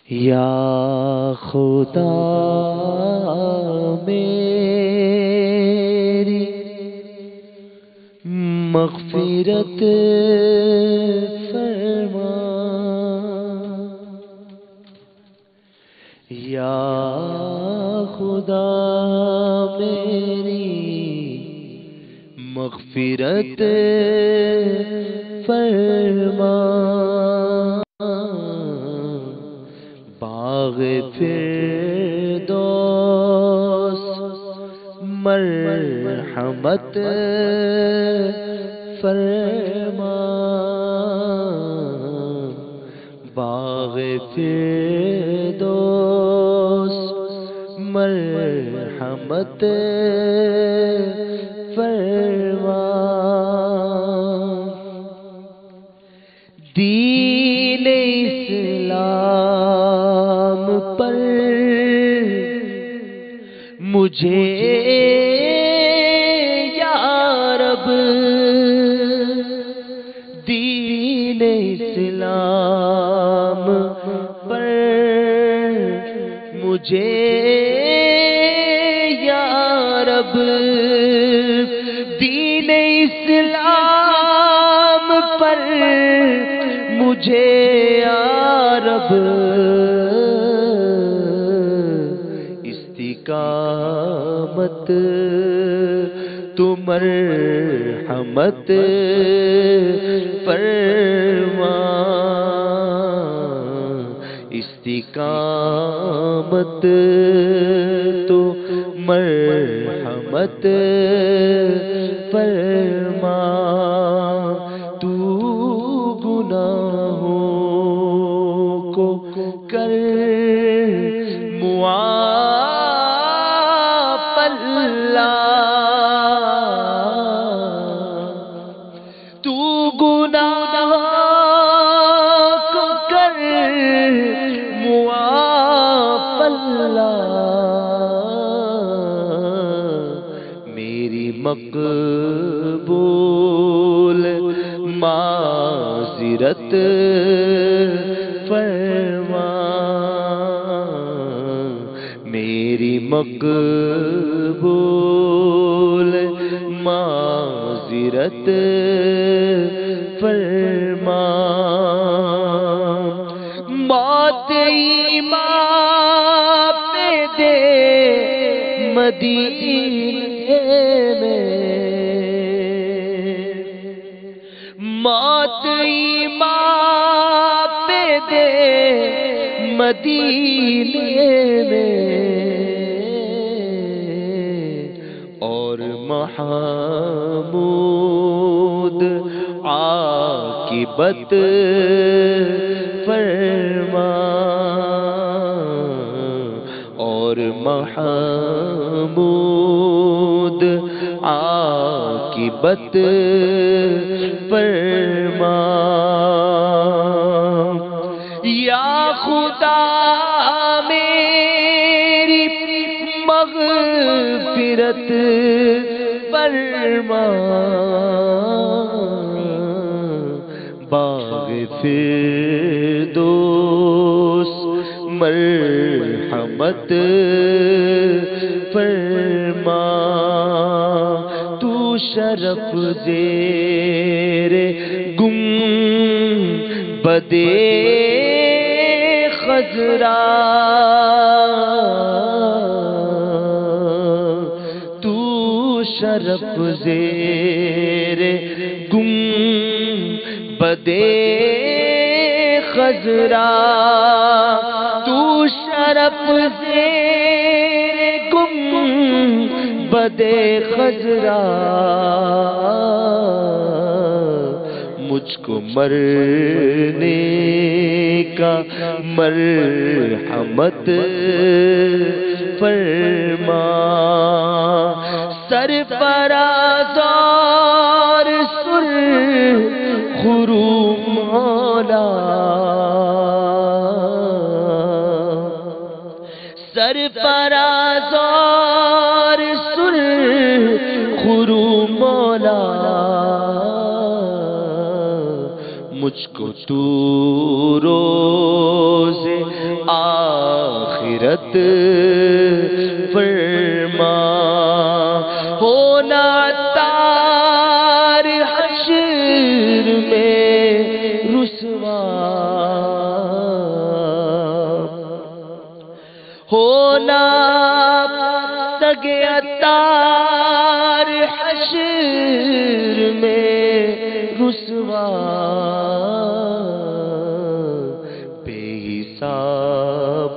یا خدا میری مغفرت فرما، یا خدا میری مغفرت فرما، باغ فردوس مرحمت فرما، باغ فردوس مرحمت فرما، دین اسلام پر مجھے یا رب، دین اسلام پر مجھے یا رب، دین اسلام پر مجھے یا رب، استقامت تو مرحمت فرما، استقامت تو مرحمت فرما، تو گناہوں کو کر معاف اللہ، تو گناہوں کو کر معاف اللہ، میری مقبول معذرت فرما، میری مقبول معذرت فرما، موت ایمان پہ دے مدینے میں، موت ایمان پہ دے مدینے میں، اور محمود عاقبت فرما، اور محمود عاقبت فرما، یا خدا میری مغفرت فرما، باغ فردوس مرحمت فرما، تو شرف زیر گنبد خضرا، تو شرف زیر گنبد خضرا، تو شرف زیر گنبد خضرا، مجھ کو مرنے کا مرحمت فرما، سرفراز اور سرخرو مولا، سرفراز اور سرخرو مولا، مجھ کو تو روز آخرت فرما، ہونا تار حشر میں رسوا، ہونا سگے تار حشر میں رسوا، بے حساب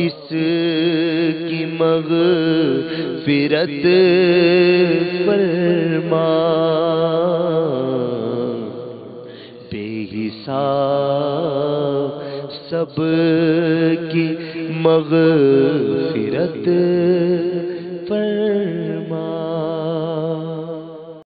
اس کی مغفرت فرما، بے حساب سب کی مغفرت